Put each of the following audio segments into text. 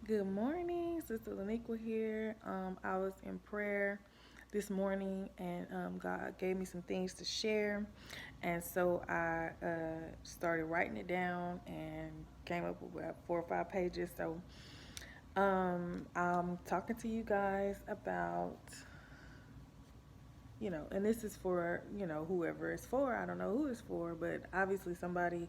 Good morning, Sister Laniqua here. I was in prayer this morning, and God gave me some things to share, and so I started writing it down and came up with about 4 or 5 pages. So I'm talking to you guys about, and this is for whoever it's for. I don't know who it's for, but obviously somebody.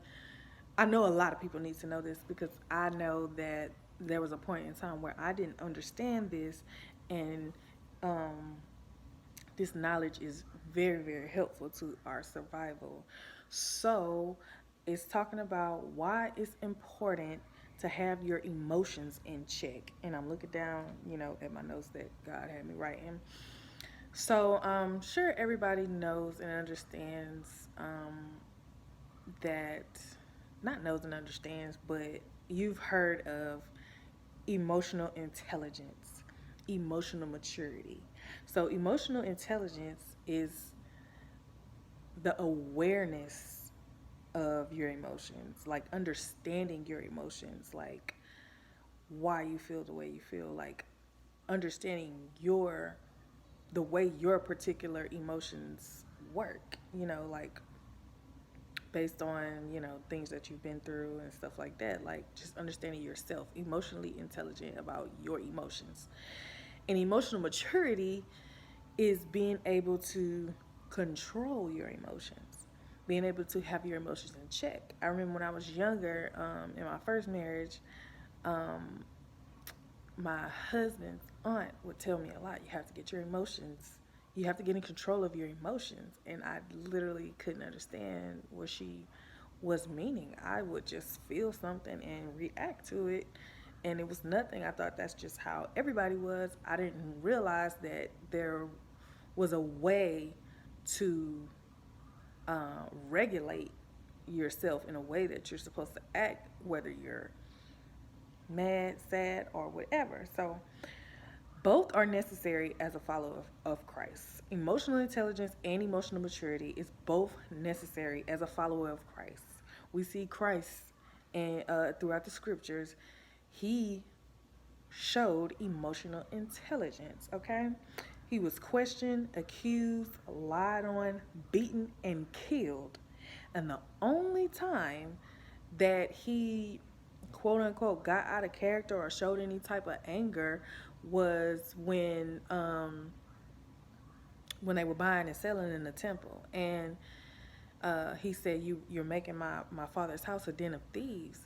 I know a lot of people need to know this because I know that there was a point in time where I didn't understand this, and um, this knowledge is very, very helpful to our survival. So, it's talking about why it's important to have your emotions in check. And I'm looking down, at my notes that God had me writing. So, sure, everybody knows and understands that, not knows and understands, but you've heard of emotional intelligence, emotional maturity. So, emotional intelligence is the awareness of your emotions, like understanding your emotions, like why you feel the way you feel, like understanding the way your particular emotions work, like based on things that you've been through and stuff like that, like just understanding yourself, emotionally intelligent about your emotions. And emotional maturity is being able to control your emotions, being able to have your emotions in check. I remember when I was younger, in my first marriage, um, my husband's aunt would tell me a lot. You have to get your emotions. You have to get in control of your emotions. And I literally couldn't understand what she was meaning. I would just feel something and react to it. And it was nothing. I thought that's just how everybody was. I didn't realize that there was a way to regulate yourself in a way that you're supposed to act, whether you're mad, sad, or whatever. So both are necessary as a follower of Christ. Emotional intelligence and emotional maturity is both necessary as a follower of Christ. We see Christ and throughout the scriptures, he showed emotional intelligence, okay? He was questioned, accused, lied on, beaten, and killed. And the only time that he, quote unquote, got out of character or showed any type of anger was when they were buying and selling in the temple. And he said, you're making my father's house a den of thieves.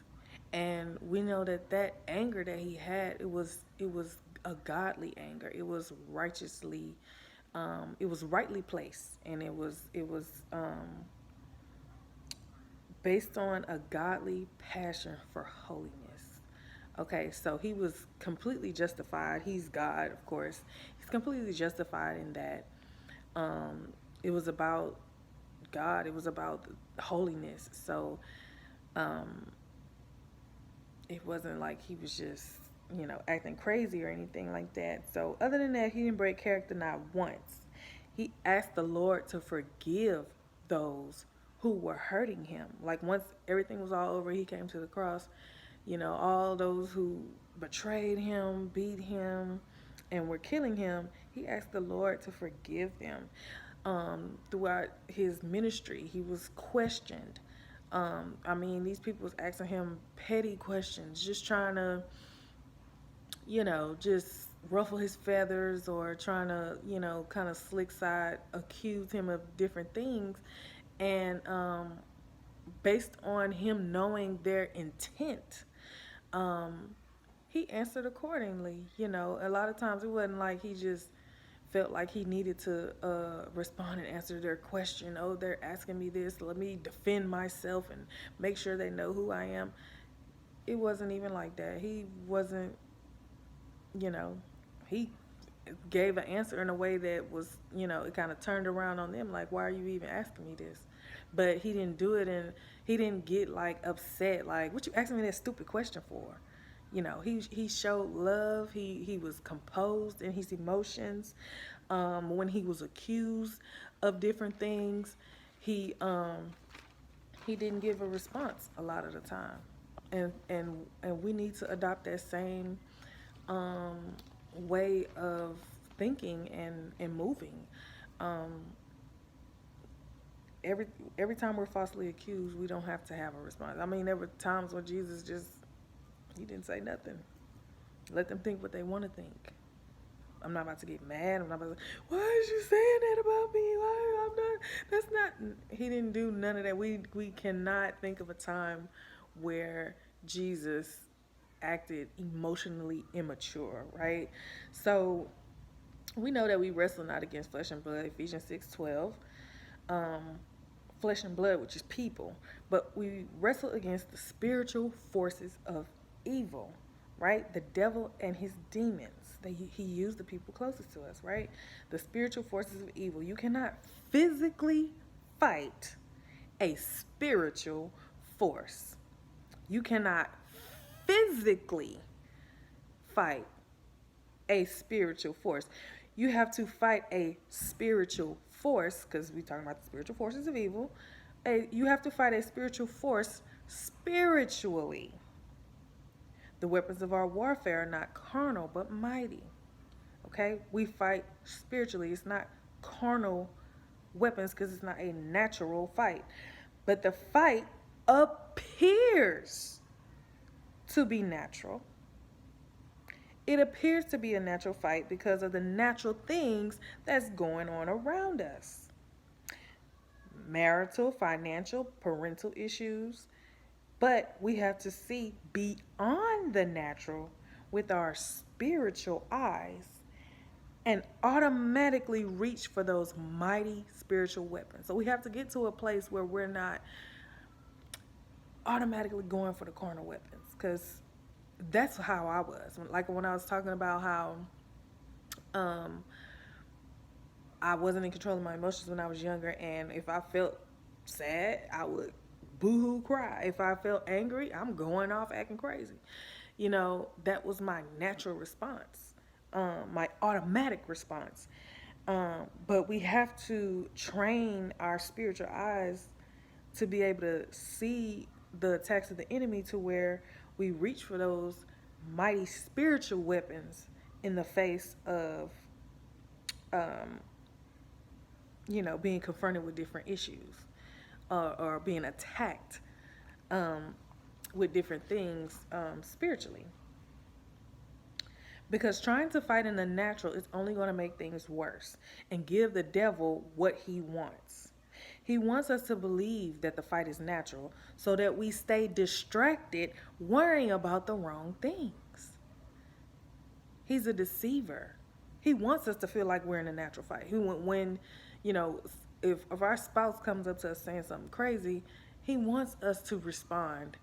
And we know that that anger that he had, it was a godly anger. It was righteously, it was rightly placed, and it was based on a godly passion for holiness. Okay, so he was completely justified. He's God, of course. He's completely justified in that. Um, it was about God. It was about holiness. So um, it wasn't like he was just, acting crazy or anything like that. So other than that, he didn't break character not once. He asked the Lord to forgive those who were hurting him. Like once everything was all over, he came to the cross. All those who betrayed him, beat him, and were killing him, he asked the Lord to forgive them. Throughout his ministry, he was questioned. I mean, these people was asking him petty questions, just trying to, just ruffle his feathers or trying to, kind of slick side accuse him of different things. And based on him knowing their intent, um, he answered accordingly. A lot of times it wasn't like he just felt like he needed to respond and answer their question. Oh, they're asking me this. Let me defend myself and make sure they know who I am. It wasn't even like that. He wasn't, you know, he gave an answer in a way that was, it kind of turned around on them like, why are you even asking me this? But he didn't do it, and he didn't get like upset like, what you asking me that stupid question for? He showed love. He was composed in his emotions. When he was accused of different things, he he didn't give a response a lot of the time. and we need to adopt that same um, way of thinking and moving. Um, every every time we're falsely accused, we don't have to have a response. I mean, there were times where Jesus just he didn't say nothing. Let them think what they want to think. I'm not about to get mad. I'm not about to. Why is you saying that about me? Why I'm not? That's not. He didn't do none of that. We cannot think of a time where Jesus acted emotionally immature, right? So we know that we wrestle not against flesh and blood. Ephesians 6:12. Um, flesh and blood, which is people, but we wrestle against the spiritual forces of evil, right? The devil and his demons. He used the people closest to us, right? The spiritual forces of evil. You cannot physically fight a spiritual force. You cannot physically fight a spiritual force. You have to fight a spiritual force, because we're talking about the spiritual forces of evil. You have to fight a spiritual force spiritually. The weapons of our warfare are not carnal, but mighty. Okay? We fight spiritually. It's not carnal weapons because it's not a natural fight. But the fight appears to be natural. It appears to be a natural fight because of the natural things that's going on around us. Marital, financial, parental issues. But we have to see beyond the natural with our spiritual eyes and automatically reach for those mighty spiritual weapons. So we have to get to a place where we're not automatically going for the carnal weapons, because that's how I was. Like when I was talking about how I wasn't in control of my emotions when I was younger, and if I felt sad, I would boo-hoo cry. If I felt angry, I'm going off acting crazy. That was my natural response, my automatic response. But we have to train our spiritual eyes to be able to see the attacks of the enemy, to where we reach for those mighty spiritual weapons in the face of being confronted with different issues, or being attacked with different things spiritually. Because trying to fight in the natural is only going to make things worse and give the devil what he wants. He wants us to believe that the fight is natural so that we stay distracted worrying about the wrong things. He's a deceiver. He wants us to feel like we're in a natural fight. When if our spouse comes up to us saying something crazy, he wants us to respond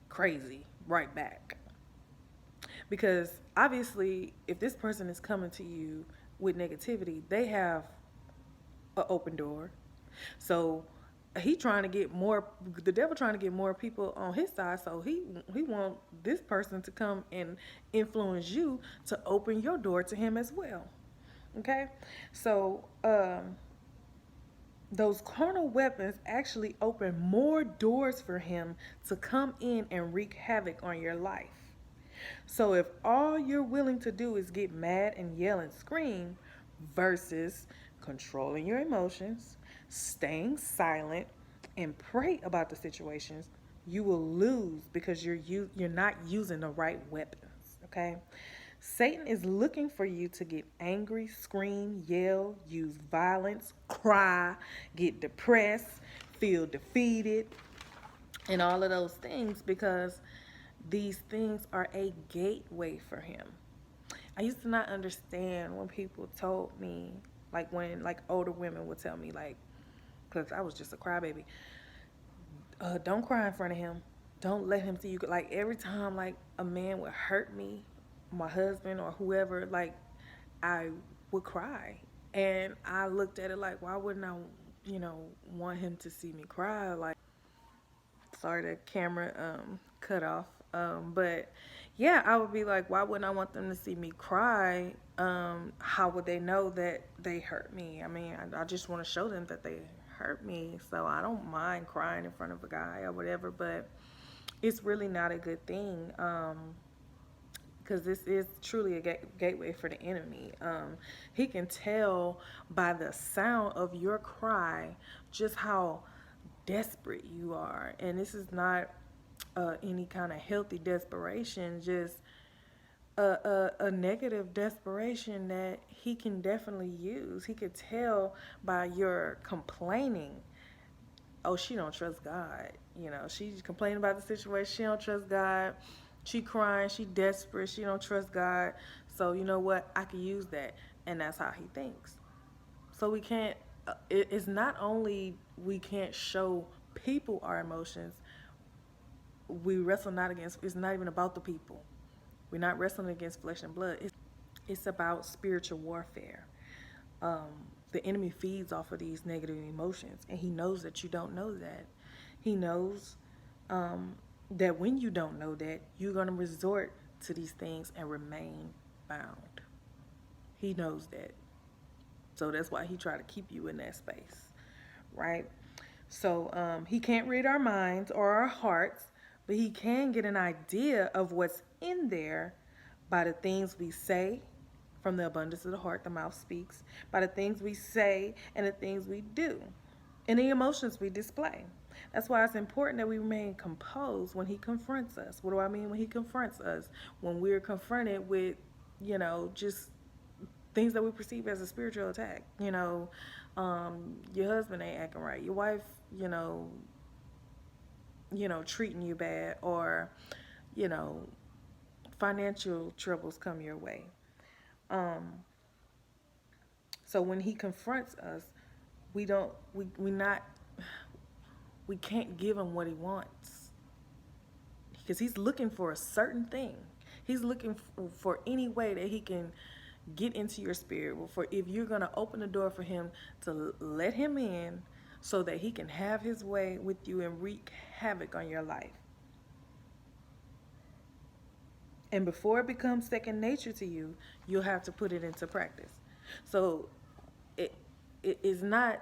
crazy right back. Because obviously, if this person is coming to you with negativity, they have an open door. So the devil trying to get more people on his side. So he want this person to come and influence you to open your door to him as well. Okay, so those carnal weapons actually open more doors for him to come in and wreak havoc on your life. So if all you're willing to do is get mad and yell and scream versus controlling your emotions, staying silent, and pray about the situations, you will lose because you're not using the right weapons, okay? Satan is looking for you to get angry, scream, yell, use violence, cry, get depressed, feel defeated, and all of those things, because these things are a gateway for him. I used to not understand when people told me, when older women would tell me, because I was just a crybaby, don't cry in front of him. Don't let him see you. Every time a man would hurt me, my husband or whoever, I would cry. And I looked at it why wouldn't I, want him to see me cry? Sorry, the camera cut off. But yeah, I would be why wouldn't I want them to see me cry? How would they know that they hurt me? I mean, I just want to show them that they hurt me. So I don't mind crying in front of a guy or whatever. But it's really not a good thing. Because this is truly a gateway for the enemy. He can tell by the sound of your cry just how desperate you are. And this is not any kind of healthy desperation, just a negative desperation that he can definitely use. He could tell by your complaining, oh, she don't trust God. She's complaining about the situation. She don't trust God. She crying. She desperate. She don't trust God. So you know what? I can use that, and that's how he thinks. So we can't. It's not only we can't show people our emotions. We wrestle not against. It's not even about the people. We're not wrestling against flesh and blood. It's about spiritual warfare. Um, the enemy feeds off of these negative emotions, and he knows that you don't know that. He knows that when you don't know that, you're going to resort to these things and remain bound. He knows that. So that's why he try to keep you in that space, right? So he can't read our minds or our hearts, but he can get an idea of what's in there by the things we say. From the abundance of the heart, the mouth speaks. By the things we say and the things we do, and the emotions we display. That's why it's important that we remain composed when he confronts us. What do I mean when he confronts us? When we're confronted with, just things that we perceive as a spiritual attack. Your husband ain't acting right. Your wife, treating you bad, or, you know, financial troubles come your way. Um, so when he confronts us, we don't, we not, we can't give him what he wants, because he's looking for a certain thing. He's looking for any way that he can get into your spirit. For if you're going to open the door for him to let him in, so that he can have his way with you and wreak havoc on your life. And before it becomes second nature to you, you'll have to put it into practice. So it is not,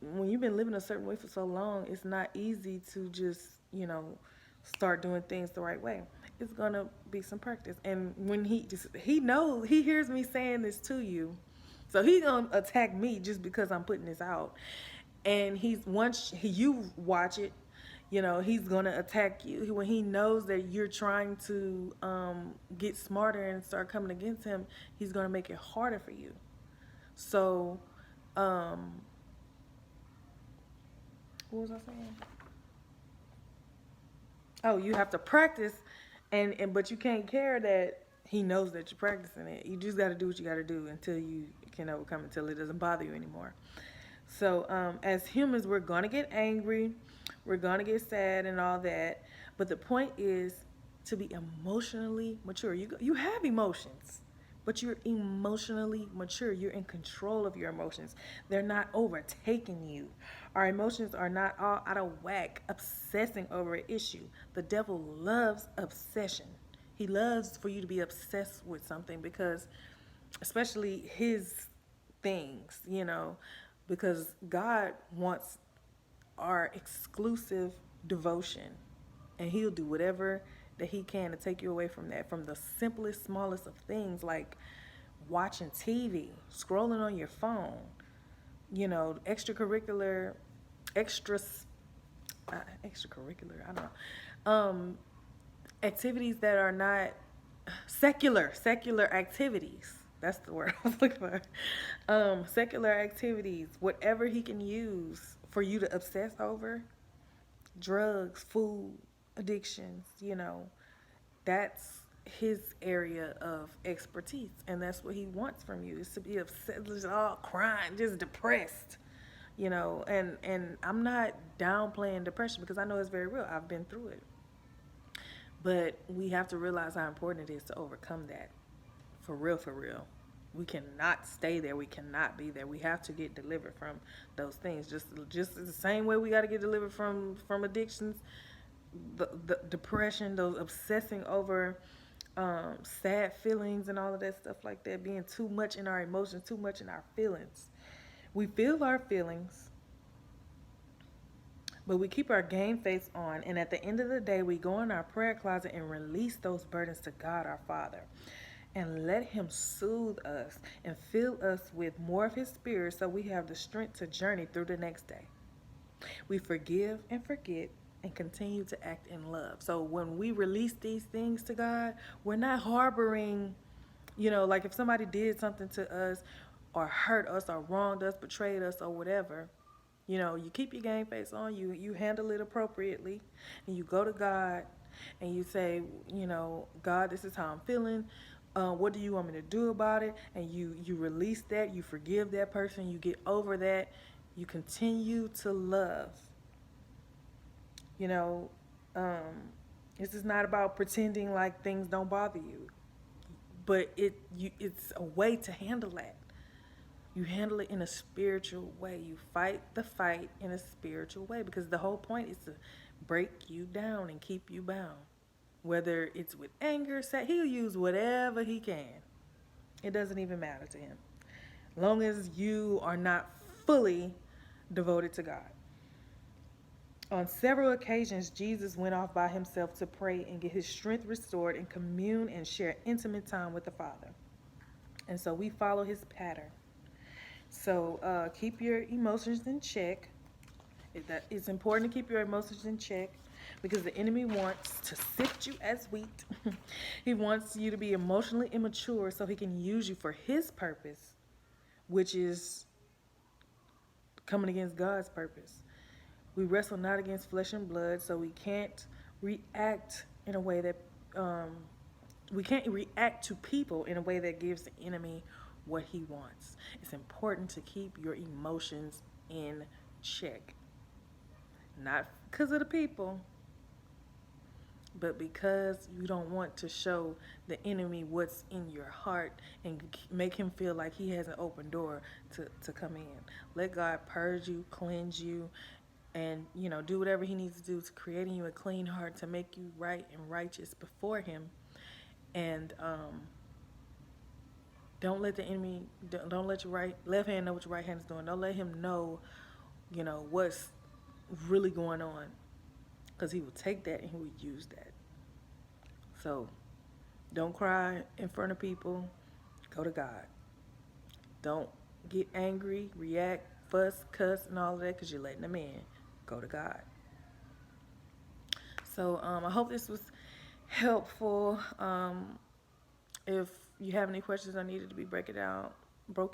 when you've been living a certain way for so long, it's not easy to just, start doing things the right way. It's gonna be some practice. And when he knows, he hears me saying this to you, so he's gonna attack me just because I'm putting this out. And once you watch it, he's gonna attack you when he knows that you're trying to get smarter and start coming against him. He's gonna make it harder for you. So, what was I saying? Oh, you have to practice, and but you can't care that he knows that you're practicing it. You just got to do what you got to do until you can overcome, until it doesn't bother you anymore. So, as humans, we're gonna get angry, we're gonna get sad, and all that. But the point is to be emotionally mature. You have emotions, but you're emotionally mature. You're in control of your emotions. They're not overtaking you. Our emotions are not all out of whack, obsessing over an issue. The devil loves obsession. He loves for you to be obsessed with something, because, especially his things, because God wants our exclusive devotion, and he'll do whatever that he can to take you away from that, from the simplest, smallest of things, like watching TV, scrolling on your phone, extracurricular, extras, extracurricular, I don't know, activities that are not secular activities. That's the word I was looking for. Secular activities, whatever he can use for you to obsess over, drugs, food, addictions, that's his area of expertise, and that's what he wants from you, is to be upset, just all crying, just depressed, and I'm not downplaying depression, because I know it's very real. I've been through it. But we have to realize how important it is to overcome that. For real, for real. We cannot stay there. We cannot be there. We have to get delivered from those things. Just the same way we got to get delivered from addictions, the depression, those obsessing over sad feelings and all of that stuff like that, being too much in our emotions, too much in our feelings. We feel our feelings, But we keep our game face on, and at the end of the day, we go in our prayer closet and release those burdens to God our Father. And let Him soothe us and fill us with more of His Spirit so we have the strength to journey through the next day. We forgive and forget and continue to act in love. So when we release these things to God, we're not harboring, like if somebody did something to us or hurt us or wronged us, betrayed us or whatever, you keep your game face on, you handle it appropriately, and you go to God and you say, God, this is how I'm feeling. What do you want me to do about it? And you release that, you forgive that person, you get over that, you continue to love. You know, this is not about pretending like things don't bother you, but it's a way to handle that. You handle it in a spiritual way. You fight the fight in a spiritual way because the whole point is to break you down and keep you bound. Whether it's with anger, he'll use whatever he can. It doesn't even matter to him. Long as you are not fully devoted to God. On several occasions, Jesus went off by himself to pray and get his strength restored and commune and share intimate time with the Father. And so we follow his pattern. So keep your emotions in check. It's important to keep your emotions in check because the enemy wants to sift you as wheat. He wants you to be emotionally immature so he can use you for his purpose, which is coming against God's purpose. We wrestle not against flesh and blood, so we can't react in a way that we can't react to people in a way that gives the enemy what he wants. It's important to keep your emotions in check. Not because of the people, but because you don't want to show the enemy what's in your heart and make him feel like he has an open door to come in. Let God purge you, cleanse you, and do whatever he needs to do to create in you a clean heart to make you right and righteous before him. And don't let the enemy, don't let your left hand know what your right hand is doing. Don't let him know what's really going on, because he will take that and he will use that. So don't cry in front of people. Go to God. Don't get angry, react, fuss, cuss, and all of that because you're letting them in. Go to God. So I hope this was helpful. If you have any questions, I needed to be broken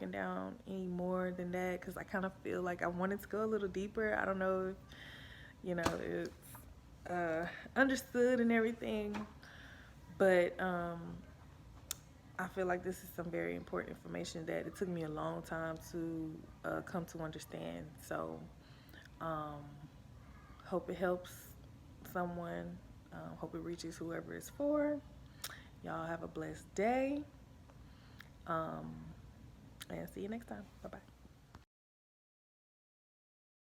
down any more than that, because I kind of feel like I wanted to go a little deeper. I don't know if it's understood and everything, but I feel like this is some very important information that it took me a long time to come to understand. So hope it helps someone. Hope it reaches whoever it's for. Y'all have a blessed day. And see you next time. Bye-bye.